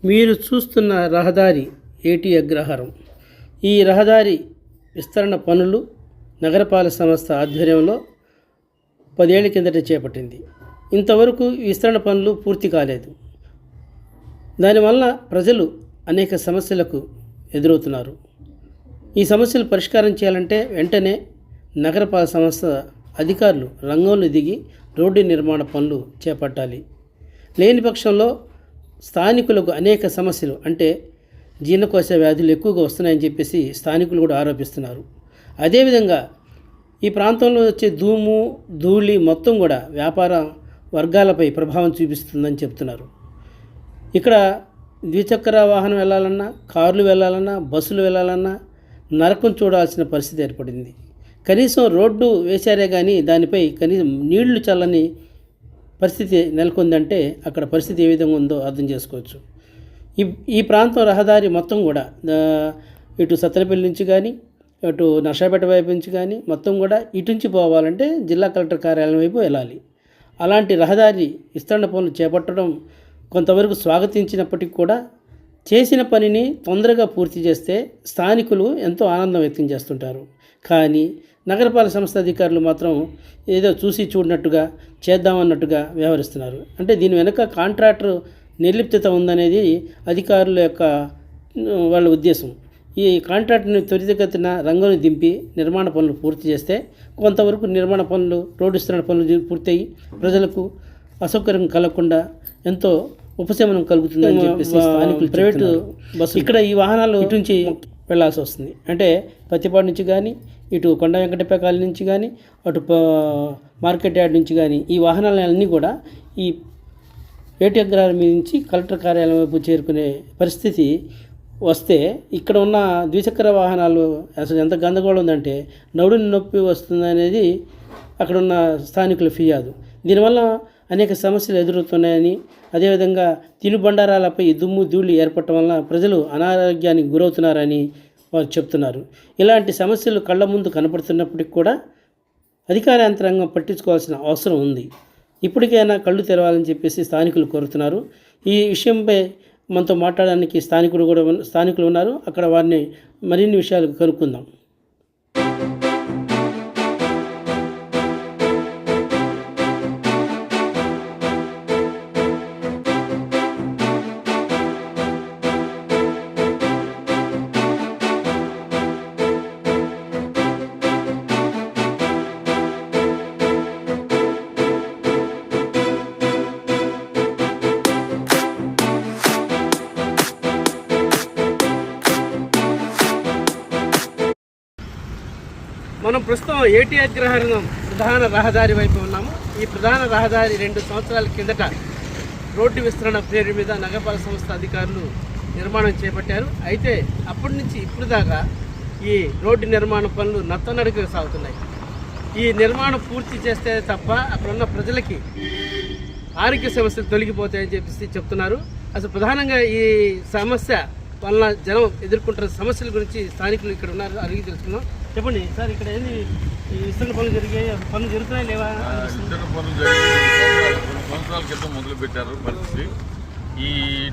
మీరు చూస్తున్న రహదారి ఏటీ అగ్రహారం. ఈ రహదారి విస్తరణ పనులు నగరపాలక సంస్థ ఆధ్వర్యంలో 10 ఏళ్ల కిందట చేపట్టింది. ఇంతవరకు ఈ విస్తరణ పనులు పూర్తి కాలేదు. దానివల్ల ప్రజలు అనేక సమస్యలకు ఎదురవుతున్నారు. ఈ సమస్యలు పరిష్కారం చేయాలంటే వెంటనే నగరపాలక సంస్థ అధికారులు రంగంలో దిగి రోడ్డు నిర్మాణ పనులు చేపట్టాలి. లేని పక్షంలో స్థానికులకు అనేక సమస్యలు అంటే జీర్ణకోశ వ్యాధులు ఎక్కువగా వస్తున్నాయని చెప్పేసి స్థానికులు కూడా ఆరోపిస్తున్నారు. అదేవిధంగా ఈ ప్రాంతంలో వచ్చే ధూము ధూళి మొత్తం కూడా వ్యాపార వర్గాలపై ప్రభావం చూపిస్తుందని చెప్తున్నారు. ఇక్కడ ద్విచక్ర వాహనం వెళ్ళాలన్నా, కార్లు వెళ్ళాలన్నా, బస్సులు వెళ్ళాలన్నా నరకం చూడాల్సిన పరిస్థితి ఏర్పడింది. కనీసం రోడ్డు వేశారే కానీ దానిపై కనీసం నీళ్లు చల్లని పరిస్థితి నెలకొందంటే అక్కడ పరిస్థితి ఏ విధంగా ఉందో అర్థం చేసుకోవచ్చు. ఈ ప్రాంతం రహదారి మొత్తం కూడా ఇటు సత్తెనపల్లి నుంచి కానీ అటు నర్సాపేట వైపు నుంచి కానీ మొత్తం కూడా ఇటు నుంచి పోవాలంటే జిల్లా కలెక్టర్ కార్యాలయం వైపు వెళ్ళాలి. అలాంటి రహదారి విస్తరణ పనులు చేపట్టడం కొంతవరకు స్వాగతించినప్పటికీ కూడా చేసిన పనిని తొందరగా పూర్తి చేస్తే స్థానికులు ఎంతో ఆనందం వ్యక్తం చేస్తుంటారు. కానీ నగరపాలక సంస్థ అధికారులు మాత్రం ఏదో చూసి చూడనట్టుగా చేద్దామన్నట్టుగా వ్యవహరిస్తున్నారు. అంటే దీని వెనుక కాంట్రాక్టర్ నిర్లిప్తత ఉందనేది అధికారుల యొక్క వాళ్ళ ఉద్దేశం. ఈ కాంట్రాక్ట్ని త్వరితగతిన రంగంలో దింపి నిర్మాణ పనులు పూర్తి చేస్తే కొంతవరకు నిర్మాణ పనులు రోడ్డు విస్తరణ పనులు పూర్తయి ప్రజలకు అసౌకర్యం కలగకుండా ఎంతో ఉపశమనం కలుగుతుందని చెప్పేసి స్థానికులు ప్రైవేటు బస్సు ఇక్కడ ఈ వాహనాలు ఇటు నుంచి వెళ్లాల్సి వస్తుంది. అంటే పత్తిపాడు నుంచి కానీ ఇటు కొండ వెంకటపేకాల నుంచి కానీ అటు మార్కెట్ యార్డ్ నుంచి కానీ ఈ వాహనాలన్నీ కూడా ఈ ఏటీ అగ్రహారం మీద నుంచి కలెక్టర్ కార్యాలయం వైపు చేరుకునే పరిస్థితి వస్తే ఇక్కడ ఉన్న ద్విచక్ర వాహనాలు అసలు ఎంత గందరగోళం ఉందంటే నడుము నొప్పి వస్తుందనేది అక్కడ ఉన్న స్థానికుల ఫిర్యాదు. దీనివల్ల అనేక సమస్యలు ఎదురవుతున్నాయని, అదేవిధంగా తినుబండారాలపై దుమ్ము ధూళి ఏర్పడటం వల్ల ప్రజలు అనారోగ్యానికి గురవుతున్నారని వారు చెప్తున్నారు. ఇలాంటి సమస్యలు కళ్ళ ముందు కనపడుతున్నప్పటికీ కూడా అధికార యంత్రాంగం పట్టించుకోవాల్సిన అవసరం ఉంది. ఇప్పటికైనా కళ్ళు తెరవాలని చెప్పేసి స్థానికులు కోరుతున్నారు. ఈ విషయంపై మనతో మాట్లాడడానికి స్థానికులు ఉన్నారు. అక్కడ వారిని మరిన్ని విషయాలు కనుక్కుందాం. మనం ప్రస్తుతం ఏటీ అగ్రహారం ప్రధాన రహదారి వైపు ఉన్నాము. ఈ ప్రధాన రహదారి 2 సంవత్సరాల కిందట రోడ్డు విస్తరణ పేరు మీద నగరపాలక సంస్థ అధికారులు నిర్మాణం చేపట్టారు. అయితే అప్పటి నుంచి ఇప్పుడు దాకా ఈ రోడ్డు నిర్మాణ పనులు నత్తనడకగా సాగుతున్నాయి. ఈ నిర్మాణం పూర్తి చేస్తే తప్ప అక్కడ ఉన్న ప్రజలకి ఆరోగ్య సమస్యలు తొలగిపోతాయని చెప్పేసి చెప్తున్నారు. అసలు ప్రధానంగా ఈ సమస్య వలన జనం ఎదుర్కొంటున్న సమస్యల గురించి స్థానికులు ఇక్కడ ఉన్నారు, అడిగి తెలుసుకున్నాం. చెప్పండి సార్, ఇక్కడ ఏంది ఈ విస్తరణ పనులు జరుగుతున్నాయి లేవా? విస్తరణ పనులు జరిగే 2 సంవత్సరాల క్రితం మొదలుపెట్టారు. పరిస్థితి ఈ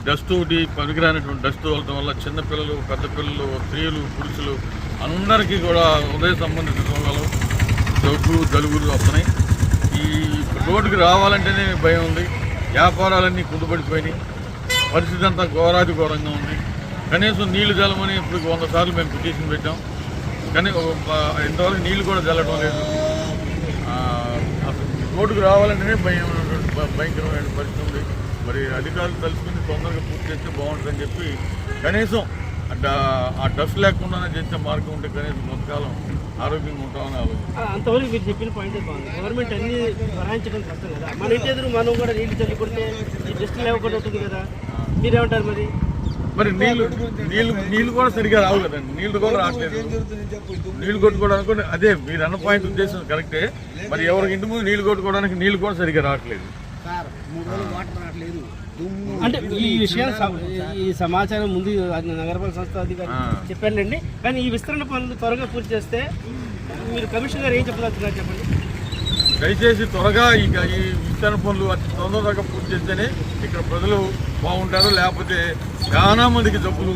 డస్ట్ ఒకటి పనికిరానటువంటి డస్ట్ వెళ్ళటం వల్ల చిన్నపిల్లలు, పెద్ద పిల్లలు, స్త్రీలు, పురుషులు అందరికీ కూడా హృదయ సంబంధిత రోగాలు, దగ్గు, జలుబులు వస్తున్నాయి. ఈ రోడ్డుకి రావాలంటేనే భయం ఉంది. వ్యాపారాలన్నీ కుంటుపడిపోయినాయి. పరిస్థితి అంతా ఘోరాది ఘోరంగా ఉంది. కనీసం నీళ్లు జల్లమని ఇప్పుడు 100 సార్లు మేము పిటిషన్ పెట్టాం. కానీ ఇంతవరకు నీళ్ళు కూడా జల్లడం లేదు. అసలు రోడ్డుకు రావాలంటేనే భయంకరమైన పరిస్థితి ఉంది. మరి అధికారులు తలుచుకుని తొందరగా పూర్తి చేస్తే బాగుంటుందని చెప్పి కనీసం ఆ డస్ట్ లేకుండానే చేసే మార్గం ఉంటే కనీసం కొంతకాలం ఆరోగ్యంగా ఉంటామని ఆలోచన. అంతవరకు మీరు చెప్పిన పాయింట్ బాగుంది. గవర్నమెంట్ అన్ని భరాయించడం కష్టం కదా. మన ఇంటి ఎదురు మనం కూడా నీళ్ళు చల్లుకుంటే ఈ డస్ట్ లేకుండా ఉంటుంది కదా. మీరేమంటారు మరి? మరి నీళ్ళు కూడా సరిగా రావు కదండి. నీళ్లు కూడా రావట్లేదు. నీళ్లు కొట్టుకోవడానికి అదే మీరు అన్న పాయింట్ ఉద్దేశం కరెక్టే. మరి ఎవరికి ఇంటి ముందు నీళ్లు కొట్టుకోవడానికి నీళ్లు కూడా సరిగా రావట్లేదు. అంటే ఈ విషయం ఈ సమాచారం ముందు నగరపాలక సంస్థ అధికారులు చెప్పారండి. కానీ ఈ విస్తరణ పనులు త్వరగా పూర్తి చేస్తే మీరు కమిషనర్ ఏం చెప్పదలుచున్నారు చెప్పండి. దయచేసి త్వరగా ఈ విస్తరణ పనులు అతి తొందరగా పూర్తి చేస్తేనే ఇక్కడ ప్రజలు బాగుంటారు. లేకపోతే చాలా మందికి జబ్బులు,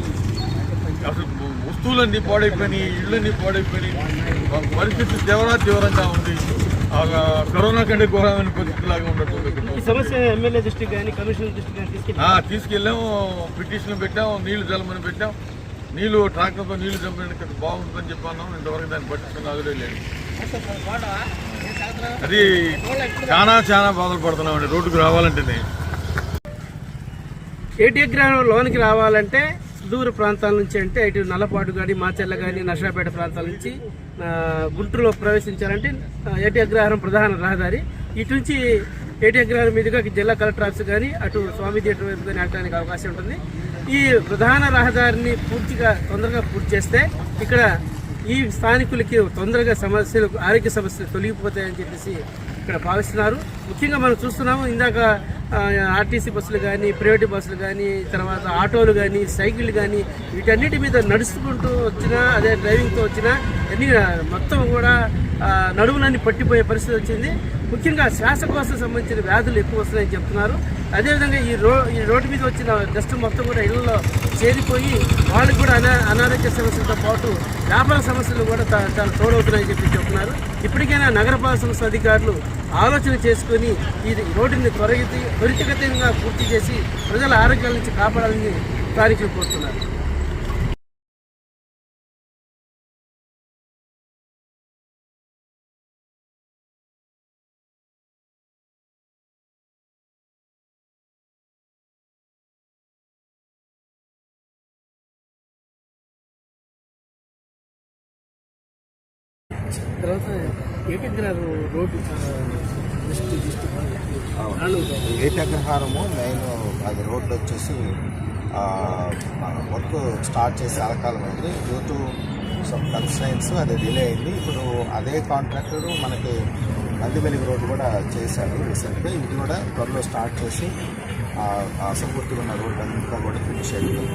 అసలు వస్తువులన్నీ పాడైపోయినాయి, ఇళ్ళన్నీ పాడైపోయినాయి, పరిస్థితి తీవ్రంగా ఉంది. కరోనా కంటే ఘోరమైన పరిస్థితిలాగా ఉన్నట్టు ఈ సమస్య ఎమ్మెల్యే దృష్టికి కానీ కమిషనర్ దృష్టికి కానీ తీసుకెళ్ళాము. పిటిషన్లు పెట్టాం, నీళ్లు జలమని పెట్టాం. నీళ్లు ట్రాక్టర్తో నీళ్లు చంపడానికి బాగుంటుందని చెప్పాను. ఇంతవరకు దాన్ని పట్టించుకున్న అదే లేదు. అది చాలా బాధలు పడుతున్నామండి రోడ్డుకు రావాలంటేనే. ఏటీ అగ్రహారం లోనికి రావాలంటే సుదూర ప్రాంతాల నుంచి, అంటే ఇటు నల్లపాటు కానీ మాచెల్ల కానీ నర్సాపేట ప్రాంతాల నుంచి గుంటూరులో ప్రవేశించాలంటే ఏటీ అగ్రహారం ప్రధాన రహదారి. ఇటు నుంచి ఏటీ అగ్రహారం మీదుగా జిల్లా కలెక్టర్ ఆఫీస్ కానీ అటు స్వామి థియేటర్ వైపు కానీ వెళ్ళడానికి అవకాశం ఉంటుంది. ఈ ప్రధాన రహదారిని తొందరగా పూర్తి చేస్తే ఇక్కడ ఈ స్థానికులకి తొందరగా ఆరోగ్య సమస్యలు తొలగిపోతాయని చెప్పేసి ఇక్కడ భావిస్తున్నారు. ముఖ్యంగా మనం చూస్తున్నాము, ఇందాక ఆర్టీసీ బస్సులు కానీ, ప్రైవేట్ బస్సులు కానీ, తర్వాత ఆటోలు కానీ, సైకిళ్ళు కానీ, వీటన్నిటి మీద నడుచుకుంటూ వచ్చినా, అదే డ్రైవింగ్తో వచ్చినా అన్ని మొత్తం కూడా నడుములన్నీ పట్టిపోయే పరిస్థితి వచ్చింది. ముఖ్యంగా శ్వాసకోశం సంబంధించిన వ్యాధులు ఎక్కువ వస్తున్నాయని చెప్తున్నారు. అదేవిధంగా ఈ రోడ్డు మీద వచ్చిన డస్ట్ మొత్తం కూడా ఇళ్లలో చేరిపోయి వాళ్ళకి కూడా అనారోగ్య సమస్యలతో పాటు వ్యాపార సమస్యలు కూడా చాలా తోడవుతున్నాయని చెప్తున్నారు. ఇప్పటికైనా నగరపాలక సంస్థ అధికారులు ఆలోచన చేసుకుని ఈ రోడ్డుని త్వరితగతంగా పూర్తి చేసి ప్రజల ఆరోగ్యాల నుంచి కాపాడాలని స్థానికులు కోరుతున్నారు. తర్వాత ఏటీ అగ్రహారం రోడ్డు ఏటీ అగ్రహారము మెయిన్ అది రోడ్డు వచ్చేసి వర్క్ స్టార్ట్ చేసి చాలా కాలం అయింది. డ్యూ టు సమ్ కన్స్ట్రైన్స్ అది డిలే అయింది. ఇప్పుడు అదే కాంట్రాక్టర్ మనకి నందివెలుగు రోడ్డు కూడా చేశారు రీసెంట్గా. ఇది కూడా త్వరలో స్టార్ట్ చేసి అసంపూర్తిగా ఉన్న రోడ్డు అంతా కూడా ఫినిష్ అయ్యింది.